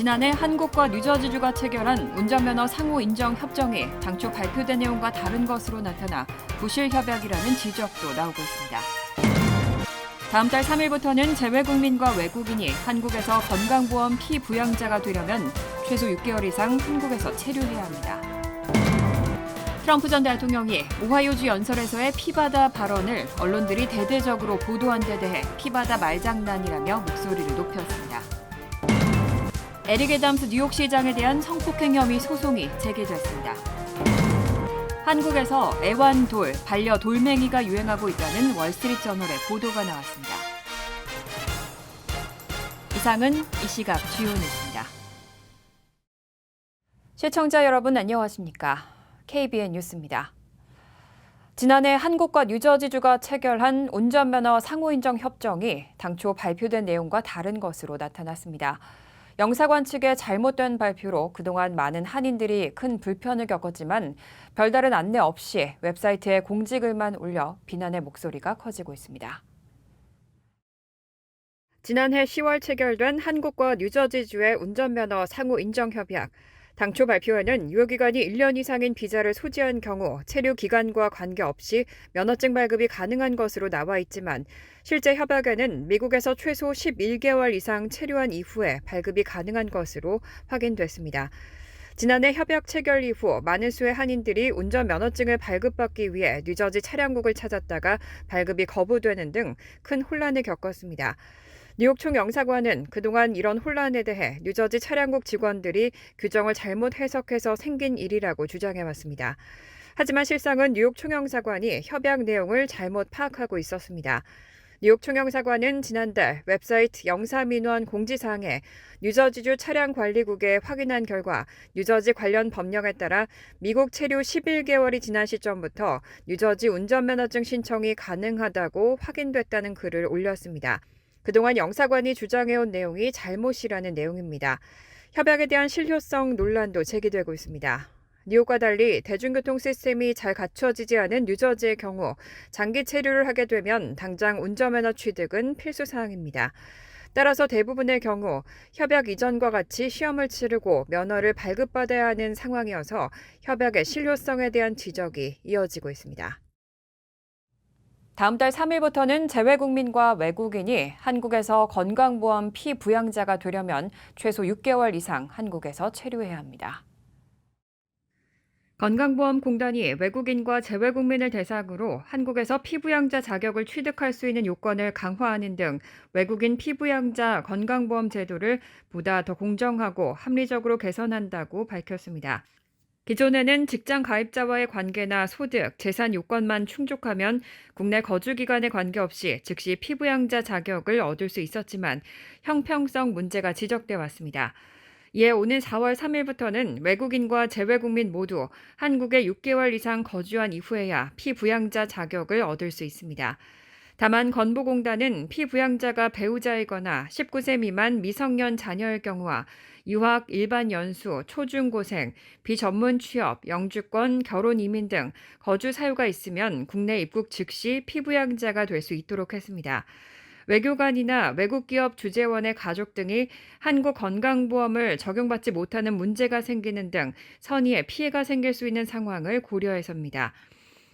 지난해 한국과 뉴저지주가 체결한 운전면허 상호 인정 협정이 당초 발표된 내용과 다른 것으로 나타나 부실 협약이라는 지적도 나오고 있습니다. 다음 달 3일부터는 재외국민과 외국인이 한국에서 건강보험 피부양자가 되려면 최소 6개월 이상 한국에서 체류해야 합니다. 트럼프 전 대통령이 오하이오주 연설에서의 피바다 발언을 언론들이 대대적으로 보도한 데 대해 피바다 말장난이라며 목소리를 높였습니다. 에릭 애담스 뉴욕시장에 대한 성폭행 혐의 소송이 제기됐습니다. 한국에서 애완돌, 반려돌멩이가 유행하고 있다는 월스트리트저널의 보도가 나왔습니다. 이상은 이 시각 주요 뉴스입니다. 시청자 여러분 안녕하십니까? KBN 뉴스입니다. 지난해 한국과 뉴저지주가 체결한 운전면허 상호인정 협정이 당초 발표된 내용과 다른 것으로 나타났습니다. 영사관 측의 잘못된 발표로 그동안 많은 한인들이 큰 불편을 겪었지만 별다른 안내 없이 웹사이트에 공지글만 올려 비난의 목소리가 커지고 있습니다. 지난해 10월 체결된 한국과 뉴저지주의 운전면허 상호 인정 협약. 당초 발표에는 유효기간이 1년 이상인 비자를 소지한 경우 체류 기간과 관계없이 면허증 발급이 가능한 것으로 나와 있지만 실제 협약에는 미국에서 최소 11개월 이상 체류한 이후에 발급이 가능한 것으로 확인됐습니다. 지난해 협약 체결 이후 많은 수의 한인들이 운전면허증을 발급받기 위해 뉴저지 차량국을 찾았다가 발급이 거부되는 등 큰 혼란을 겪었습니다. 뉴욕 총영사관은 그동안 이런 혼란에 대해 뉴저지 차량국 직원들이 규정을 잘못 해석해서 생긴 일이라고 주장해왔습니다. 하지만 실상은 뉴욕 총영사관이 협약 내용을 잘못 파악하고 있었습니다. 뉴욕 총영사관은 지난달 웹사이트 영사민원 공지사항에 뉴저지주 차량관리국에 확인한 결과 뉴저지 관련 법령에 따라 미국 체류 11개월이 지난 시점부터 뉴저지 운전면허증 신청이 가능하다고 확인됐다는 글을 올렸습니다. 그동안 영사관이 주장해온 내용이 잘못이라는 내용입니다. 협약에 대한 실효성 논란도 제기되고 있습니다. 뉴욕과 달리 대중교통 시스템이 잘 갖춰지지 않은 뉴저지의 경우 장기 체류를 하게 되면 당장 운전면허 취득은 필수 사항입니다. 따라서 대부분의 경우 협약 이전과 같이 시험을 치르고 면허를 발급받아야 하는 상황이어서 협약의 실효성에 대한 지적이 이어지고 있습니다. 다음 달 3일부터는 재외국민과 외국인이 한국에서 건강보험 피부양자가 되려면 최소 6개월 이상 한국에서 체류해야 합니다. 건강보험공단이 외국인과 재외국민을 대상으로 한국에서 피부양자 자격을 취득할 수 있는 요건을 강화하는 등 외국인 피부양자 건강보험 제도를 보다 더 공정하고 합리적으로 개선한다고 밝혔습니다. 기존에는 직장 가입자와의 관계나 소득, 재산 요건만 충족하면 국내 거주 기간에 관계없이 즉시 피부양자 자격을 얻을 수 있었지만 형평성 문제가 지적돼 왔습니다. 이에 오는 4월 3일부터는 외국인과 재외국민 모두 한국에 6개월 이상 거주한 이후에야 피부양자 자격을 얻을 수 있습니다. 다만 건보공단은 피부양자가 배우자이거나 19세 미만 미성년 자녀일 경우와 유학, 일반 연수, 초중고생, 비전문 취업, 영주권, 결혼 이민 등 거주 사유가 있으면 국내 입국 즉시 피부양자가 될 수 있도록 했습니다. 외교관이나 외국기업 주재원의 가족 등이 한국 건강보험을 적용받지 못하는 문제가 생기는 등 선의에 피해가 생길 수 있는 상황을 고려해서입니다.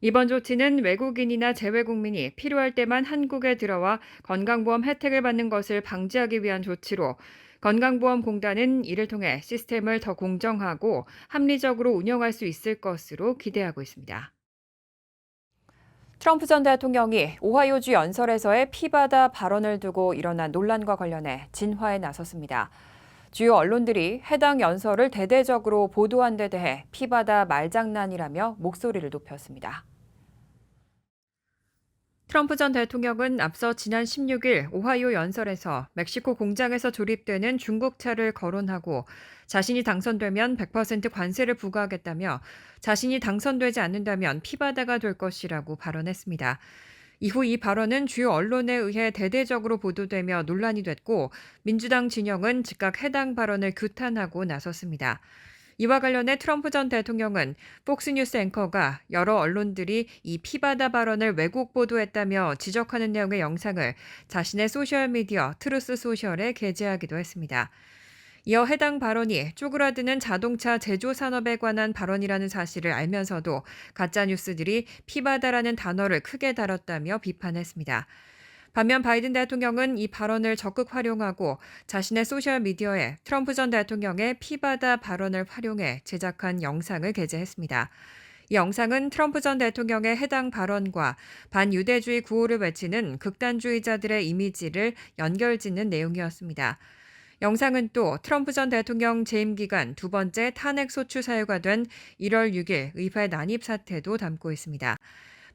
이번 조치는 외국인이나 재외국민이 필요할 때만 한국에 들어와 건강보험 혜택을 받는 것을 방지하기 위한 조치로 건강보험공단은 이를 통해 시스템을 더 공정하고 합리적으로 운영할 수 있을 것으로 기대하고 있습니다. 트럼프 전 대통령이 오하이오주 연설에서의 피바다 발언을 두고 일어난 논란과 관련해 진화에 나섰습니다. 주요 언론들이 해당 연설을 대대적으로 보도한 데 대해 피바다 말장난이라며 목소리를 높였습니다. 트럼프 전 대통령은 앞서 지난 16일 오하이오 연설에서 멕시코 공장에서 조립되는 중국 차를 거론하고 자신이 당선되면 100% 관세를 부과하겠다며 자신이 당선되지 않는다면 피바다가 될 것이라고 발언했습니다. 이후 이 발언은 주요 언론에 의해 대대적으로 보도되며 논란이 됐고 민주당 진영은 즉각 해당 발언을 규탄하고 나섰습니다. 이와 관련해 트럼프 전 대통령은 폭스뉴스 앵커가 여러 언론들이 이 피바다 발언을 왜곡 보도했다며 지적하는 내용의 영상을 자신의 소셜미디어 트루스 소셜에 게재하기도 했습니다. 이어 해당 발언이 쪼그라드는 자동차 제조 산업에 관한 발언이라는 사실을 알면서도 가짜뉴스들이 피바다라는 단어를 크게 다뤘다며 비판했습니다. 반면 바이든 대통령은 이 발언을 적극 활용하고 자신의 소셜미디어에 트럼프 전 대통령의 피바다 발언을 활용해 제작한 영상을 게재했습니다. 이 영상은 트럼프 전 대통령의 해당 발언과 반유대주의 구호를 외치는 극단주의자들의 이미지를 연결짓는 내용이었습니다. 영상은 또 트럼프 전 대통령 재임 기간 두 번째 탄핵소추 사유가 된 1월 6일 의회 난입 사태도 담고 있습니다.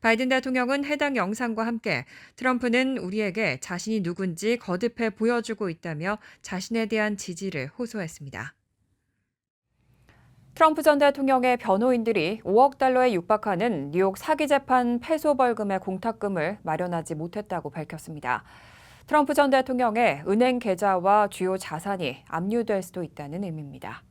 바이든 대통령은 해당 영상과 함께 트럼프는 우리에게 자신이 누군지 거듭해 보여주고 있다며 자신에 대한 지지를 호소했습니다. 트럼프 전 대통령의 변호인들이 5억 달러에 육박하는 뉴욕 사기 재판 패소 벌금의 공탁금을 마련하지 못했다고 밝혔습니다. 트럼프 전 대통령의 은행 계좌와 주요 자산이 압류될 수도 있다는 의미입니다.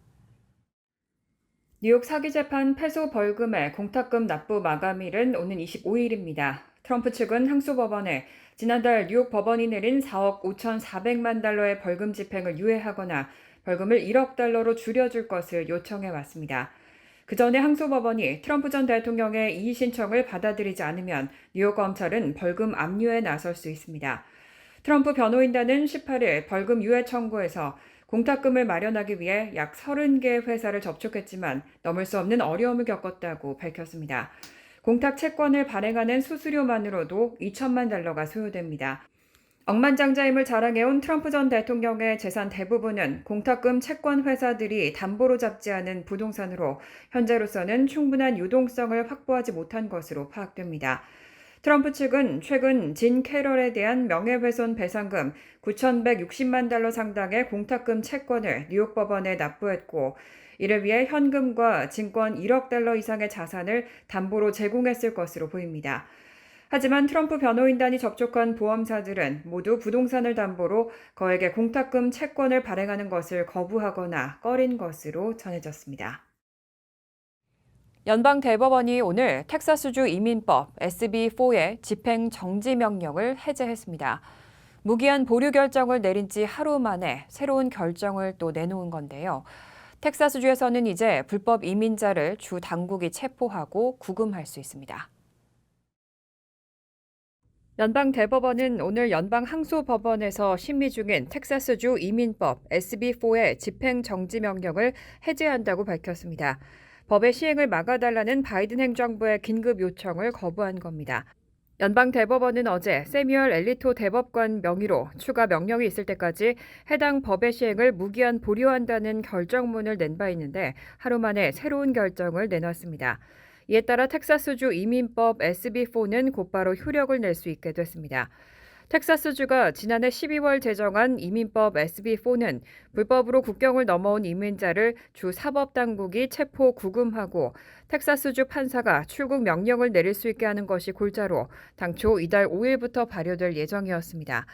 뉴욕 사기 재판 패소 벌금의 공탁금 납부 마감일은 오는 25일입니다. 트럼프 측은 항소법원에 지난달 뉴욕 법원이 내린 4억 5,400만 달러의 벌금 집행을 유예하거나 벌금을 1억 달러로 줄여줄 것을 요청해 왔습니다. 그 전에 항소법원이 트럼프 전 대통령의 이의 신청을 받아들이지 않으면 뉴욕 검찰은 벌금 압류에 나설 수 있습니다. 트럼프 변호인단은 18일 벌금 유예 청구에서 공탁금을 마련하기 위해 약 30개 회사를 접촉했지만 넘을 수 없는 어려움을 겪었다고 밝혔습니다. 공탁 채권을 발행하는 수수료만으로도 2천만 달러가 소요됩니다. 억만장자임을 자랑해온 트럼프 전 대통령의 재산 대부분은 공탁금 채권 회사들이 담보로 잡지 않은 부동산으로 현재로서는 충분한 유동성을 확보하지 못한 것으로 파악됩니다. 트럼프 측은 최근 진 캐럴에 대한 명예훼손 배상금 9,160만 달러 상당의 공탁금 채권을 뉴욕 법원에 납부했고 이를 위해 현금과 증권 1억 달러 이상의 자산을 담보로 제공했을 것으로 보입니다. 하지만 트럼프 변호인단이 접촉한 보험사들은 모두 부동산을 담보로 거액의 공탁금 채권을 발행하는 것을 거부하거나 꺼린 것으로 전해졌습니다. 연방대법원이 오늘 텍사스주 이민법 SB4의 집행 정지 명령을 해제했습니다. 무기한 보류 결정을 내린 지 하루 만에 새로운 결정을 또 내놓은 건데요. 텍사스주에서는 이제 불법 이민자를 주 당국이 체포하고 구금할 수 있습니다. 연방대법원은 오늘 연방항소법원에서 심리 중인 텍사스주 이민법 SB4의 집행 정지 명령을 해제한다고 밝혔습니다. 법의 시행을 막아달라는 바이든 행정부의 긴급 요청을 거부한 겁니다. 연방대법원은 어제 세뮤얼 엘리토 대법관 명의로 추가 명령이 있을 때까지 해당 법의 시행을 무기한 보류한다는 결정문을 낸 바 있는데 하루 만에 새로운 결정을 내놨습니다. 이에 따라 텍사스주 이민법 SB4는 곧바로 효력을 낼 수 있게 됐습니다. 텍사스주가 지난해 12월 제정한 이민법 SB4는 불법으로 국경을 넘어온 이민자를 주 사법당국이 체포 구금하고 텍사스주 판사가 출국 명령을 내릴 수 있게 하는 것이 골자로 당초 이달 5일부터 발효될 예정이었습니다.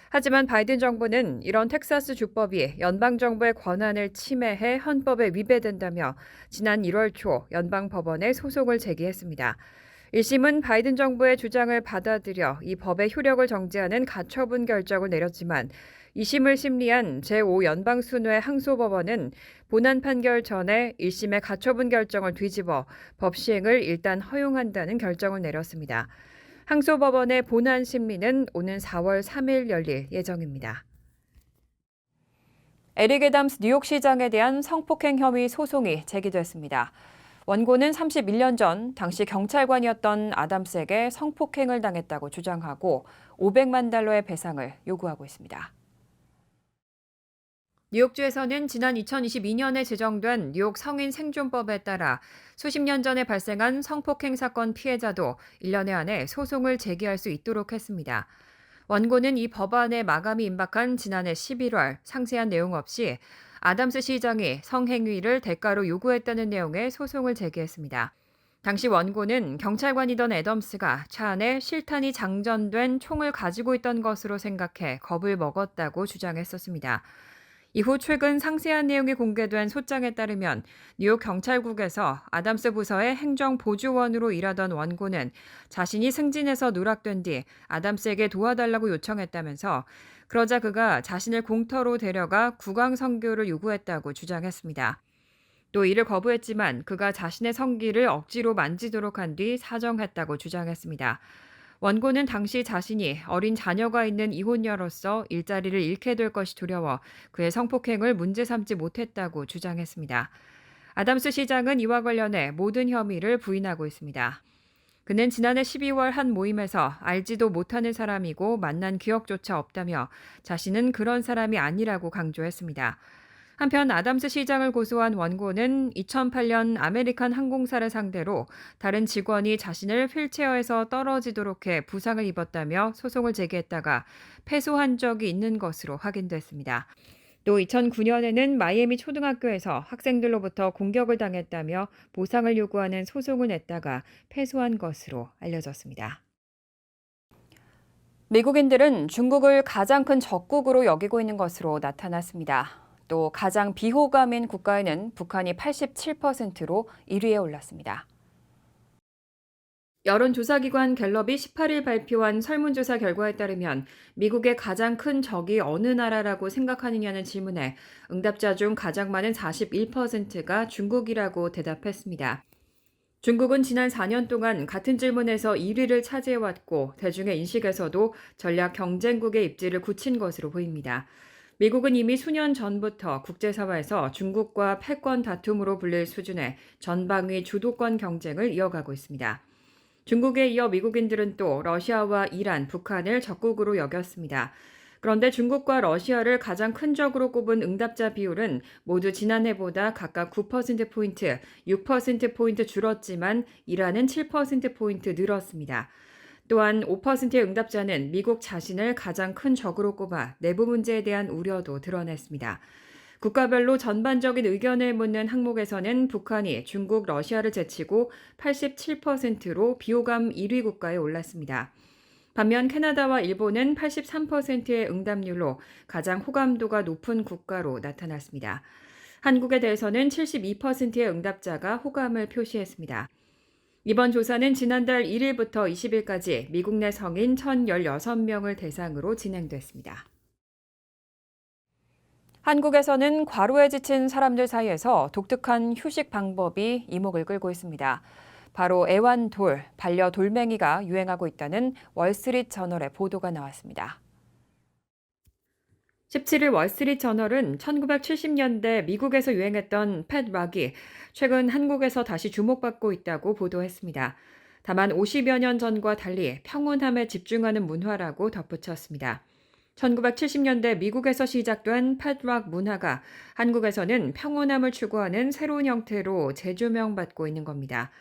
하지만 바이든 정부는 이런 텍사스 주법이 연방정부의 권한을 침해해 헌법에 위배된다며 지난 1월 초 연방법원에 소송을 제기했습니다. 1심은 바이든 정부의 주장을 받아들여 이 법의 효력을 정지하는 가처분 결정을 내렸지만 2심을 심리한 제5연방순회 항소법원은 본안 판결 전에 1심의 가처분 결정을 뒤집어 법 시행을 일단 허용한다는 결정을 내렸습니다. 항소법원의 본안 심리는 오는 4월 3일 열릴 예정입니다. 에릭 애담스 뉴욕시장에 대한 성폭행 혐의 소송이 제기됐습니다. 원고는 31년 전 당시 경찰관이었던 아담스에게 성폭행을 당했다고 주장하고 500만 달러의 배상을 요구하고 있습니다. 뉴욕주에서는 지난 2022년에 제정된 뉴욕 성인 생존법에 따라 수십 년 전에 발생한 성폭행 사건 피해자도 1년여 안에 소송을 제기할 수 있도록 했습니다. 원고는 이 법안의 마감이 임박한 지난해 11월 상세한 내용 없이 아담스 시장이 성행위를 대가로 요구했다는 내용의 소송을 제기했습니다. 당시 원고는 경찰관이던 애덤스가 차 안에 실탄이 장전된 총을 가지고 있던 것으로 생각해 겁을 먹었다고 주장했었습니다. 이후 최근 상세한 내용이 공개된 소장에 따르면 뉴욕 경찰국에서 아담스 부서의 행정보조원으로 일하던 원고는 자신이 승진해서 누락된 뒤 아담스에게 도와달라고 요청했다면서 그러자 그가 자신을 공터로 데려가 구강 선교를 요구했다고 주장했습니다. 또 이를 거부했지만 그가 자신의 성기를 억지로 만지도록 한 뒤 사정했다고 주장했습니다. 원고는 당시 자신이 어린 자녀가 있는 이혼녀로서 일자리를 잃게 될 것이 두려워 그의 성폭행을 문제 삼지 못했다고 주장했습니다. 아담스 시장은 이와 관련해 모든 혐의를 부인하고 있습니다. 그는 지난해 12월 한 모임에서 알지도 못하는 사람이고 만난 기억조차 없다며 자신은 그런 사람이 아니라고 강조했습니다. 한편 아담스 시장을 고소한 원고는 2008년 아메리칸 항공사를 상대로 다른 직원이 자신을 휠체어에서 떨어지도록 해 부상을 입었다며 소송을 제기했다가 패소한 적이 있는 것으로 확인됐습니다. 또 2009년에는 마이애미 초등학교에서 학생들로부터 공격을 당했다며 보상을 요구하는 소송을 냈다가 패소한 것으로 알려졌습니다. 미국인들은 중국을 가장 큰 적국으로 여기고 있는 것으로 나타났습니다. 또 가장 비호감인 국가에는 북한이 87%로 1위에 올랐습니다. 여론조사기관 갤럽이 18일 발표한 설문조사 결과에 따르면 미국의 가장 큰 적이 어느 나라라고 생각하느냐는 질문에 응답자 중 가장 많은 41%가 중국이라고 대답했습니다. 중국은 지난 4년 동안 같은 질문에서 1위를 차지해왔고 대중의 인식에서도 전략 경쟁국의 입지를 굳힌 것으로 보입니다. 미국은 이미 수년 전부터 국제사회에서 중국과 패권 다툼으로 불릴 수준의 전방위 주도권 경쟁을 이어가고 있습니다. 중국에 이어 미국인들은 또 러시아와 이란, 북한을 적국으로 여겼습니다. 그런데 중국과 러시아를 가장 큰 적으로 꼽은 응답자 비율은 모두 지난해보다 각각 9%포인트, 6%포인트 줄었지만 이란은 7%포인트 늘었습니다. 또한 5%의 응답자는 미국 자신을 가장 큰 적으로 꼽아 내부 문제에 대한 우려도 드러냈습니다. 국가별로 전반적인 의견을 묻는 항목에서는 북한이 중국, 러시아를 제치고 87%로 비호감 1위 국가에 올랐습니다. 반면 캐나다와 일본은 83%의 응답률로 가장 호감도가 높은 국가로 나타났습니다. 한국에 대해서는 72%의 응답자가 호감을 표시했습니다. 이번 조사는 지난달 1일부터 20일까지 미국 내 성인 1,016명을 대상으로 진행됐습니다. 한국에서는 과로에 지친 사람들 사이에서 독특한 휴식 방법이 이목을 끌고 있습니다. 바로 애완돌, 반려돌멩이가 유행하고 있다는 월스트리트저널의 보도가 나왔습니다. 17일 월스트리트저널은 1970년대 미국에서 유행했던 팻락이 최근 한국에서 다시 주목받고 있다고 보도했습니다. 다만 50여 년 전과 달리 평온함에 집중하는 문화라고 덧붙였습니다. 1970년대 미국에서 시작된 팻락 문화가 한국에서는 평온함을 추구하는 새로운 형태로 재조명받고 있는 겁니다.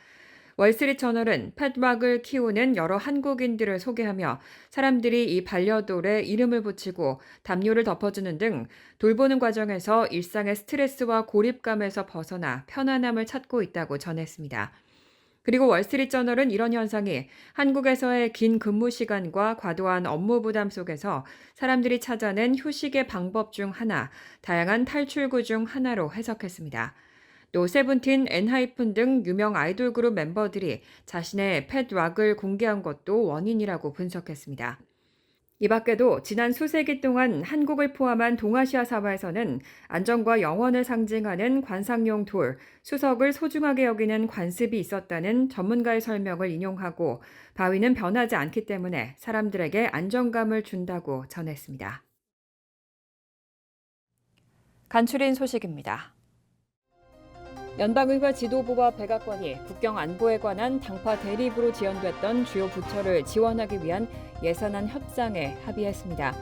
월스트리트저널은 팻락을 키우는 여러 한국인들을 소개하며 사람들이 이 반려돌에 이름을 붙이고 담요를 덮어주는 등 돌보는 과정에서 일상의 스트레스와 고립감에서 벗어나 편안함을 찾고 있다고 전했습니다. 그리고 월스트리트저널은 이런 현상이 한국에서의 긴 근무 시간과 과도한 업무 부담 속에서 사람들이 찾아낸 휴식의 방법 중 하나, 다양한 탈출구 중 하나로 해석했습니다. 또 세븐틴, 엔하이픈 등 유명 아이돌 그룹 멤버들이 자신의 팻락을 공개한 것도 원인이라고 분석했습니다. 이 밖에도 지난 수세기 동안 한국을 포함한 동아시아 사회에서는 안정과 영원을 상징하는 관상용 돌, 수석을 소중하게 여기는 관습이 있었다는 전문가의 설명을 인용하고 바위는 변하지 않기 때문에 사람들에게 안정감을 준다고 전했습니다. 간추린 소식입니다. 연방의회 지도부와 백악관이 국경 안보에 관한 당파 대립으로 지연됐던 주요 부처를 지원하기 위한 예산안 협상에 합의했습니다.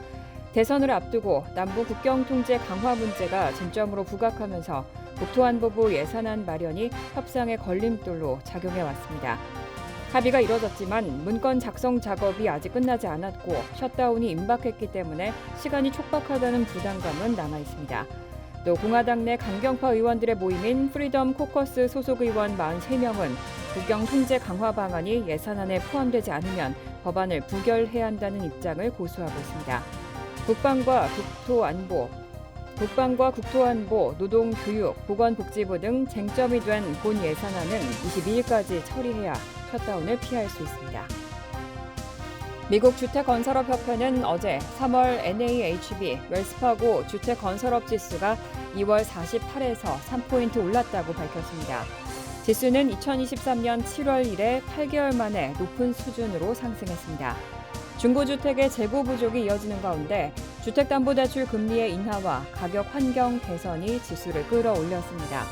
대선을 앞두고 남부 국경 통제 강화 문제가 쟁점으로 부각하면서 국토안보부 예산안 마련이 협상의 걸림돌로 작용해 왔습니다. 합의가 이뤄졌지만 문건 작성 작업이 아직 끝나지 않았고 셧다운이 임박했기 때문에 시간이 촉박하다는 부담감은 남아 있습니다. 또 공화당 내 강경파 의원들의 모임인 프리덤 코커스 소속 의원 43명은 국경 통제 강화 방안이 예산안에 포함되지 않으면 법안을 부결해야 한다는 입장을 고수하고 있습니다. 국방과 국토안보, 국방과 국토안보, 노동, 교육, 보건복지부 등 쟁점이 된 본 예산안은 22일까지 처리해야 셧다운을 피할 수 있습니다. 미국 주택건설업협회는 어제 3월 NAHB 웰스파고 주택건설업 지수가 2월 48에서 3포인트 올랐다고 밝혔습니다. 지수는 2023년 7월 이래 8개월 만에 높은 수준으로 상승했습니다. 중고주택의 재고 부족이 이어지는 가운데 주택담보대출 금리의 인하와 가격 환경 개선이 지수를 끌어올렸습니다.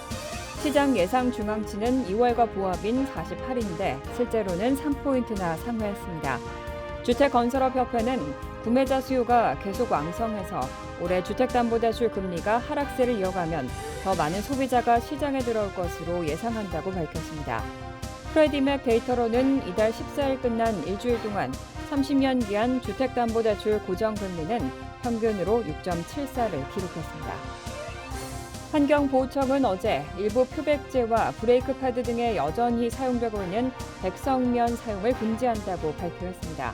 시장 예상 중앙치는 2월과 보합인 48인데 실제로는 3포인트나 상회했습니다. 주택건설업협회는 구매자 수요가 계속 왕성해서 올해 주택담보대출 금리가 하락세를 이어가면 더 많은 소비자가 시장에 들어올 것으로 예상한다고 밝혔습니다. 프레디맥 데이터로는 이달 14일 끝난 일주일 동안 30년 기한 주택담보대출 고정금리는 평균으로 6.74를 기록했습니다. 환경보호청은 어제 일부 표백제와 브레이크 패드 등에 여전히 사용되고 있는 백성면 사용을 금지한다고 발표했습니다.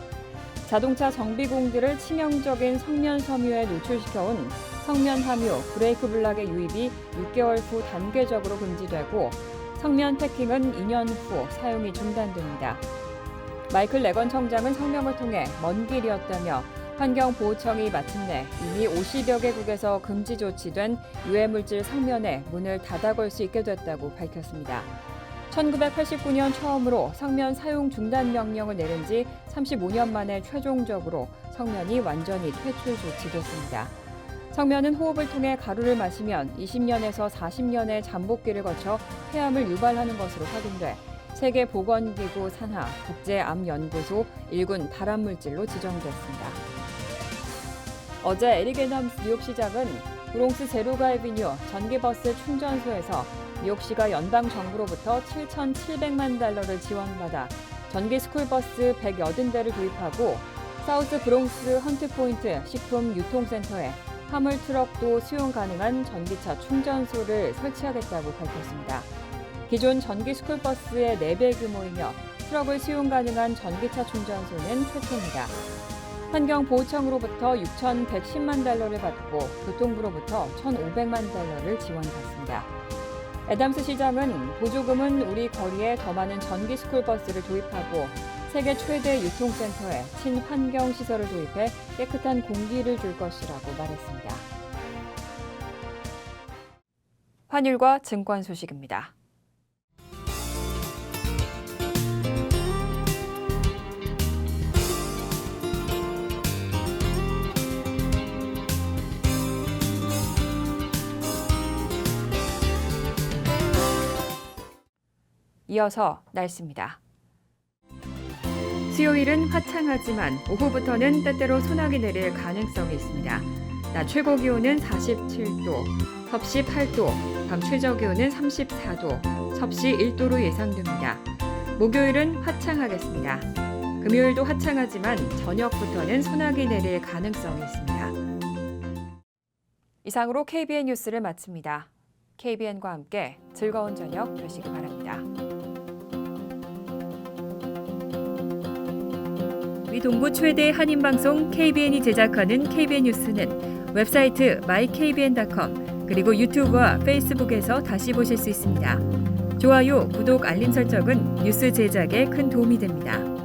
자동차 정비공들을 치명적인 성면 섬유에 노출시켜온 성면 함유, 브레이크 블락의 유입이 6개월 후 단계적으로 금지되고 성면 패킹은 2년 후 사용이 중단됩니다. 마이클 레건 청장은 성명을 통해 먼 길이었다며 환경보호청이 마침내 이미 50여 개국에서 금지 조치된 유해물질 성면에 문을 닫아걸 수 있게 됐다고 밝혔습니다. 1989년 처음으로 성면 사용 중단 명령을 내린 지 35년 만에 최종적으로 성면이 완전히 퇴출 조치됐습니다. 성면은 호흡을 통해 가루를 마시면 20년에서 40년의 잠복기를 거쳐 폐암을 유발하는 것으로 확인돼 세계보건기구 산하 국제암연구소 1군 발암물질로 지정됐습니다. 어제 에릭 애덤스 뉴욕시장은 브롱스 제로가 애비뉴 전기버스 충전소에서 뉴욕시가 연방정부로부터 7,700만 달러를 지원받아 전기 스쿨버스 180대를 도입하고 사우스 브롱스 헌트포인트 식품유통센터에 화물 트럭도 수용 가능한 전기차 충전소를 설치하겠다고 밝혔습니다. 기존 전기 스쿨버스의 4배 규모이며 트럭을 수용 가능한 전기차 충전소는 최초입니다. 환경보호청으로부터 6,110만 달러를 받고 교통부로부터 1,500만 달러를 지원받습니다. 애덤스 시장은 보조금은 우리 거리에 더 많은 전기 스쿨버스를 도입하고 세계 최대 유통센터에 친환경 시설을 도입해 깨끗한 공기를 줄 것이라고 말했습니다. 환율과 증권 소식입니다. 이어서 날씨입니다. 수요일은 화창하지만 오후부터는 때때로 소나기 내릴 가능성이 있습니다. 낮 최고 기온은 47도, 섭씨 8도, 밤 최저 기온은 34도, 섭씨 1도로 예상됩니다. 목요일은 화창하겠습니다. 금요일도 화창하지만 저녁부터는 소나기 내릴 가능성이 있습니다. 이상으로 KBN 뉴스를 마칩니다. KBN과 함께 즐거운 저녁 되시기 바랍니다. 우리 동부 최대 한인방송 KBN이 제작하는 KBN 뉴스는 웹사이트 mykbn.com 그리고 유튜브와 페이스북에서 다시 보실 수 있습니다. 좋아요, 구독, 알림 설정은 뉴스 제작에 큰 도움이 됩니다.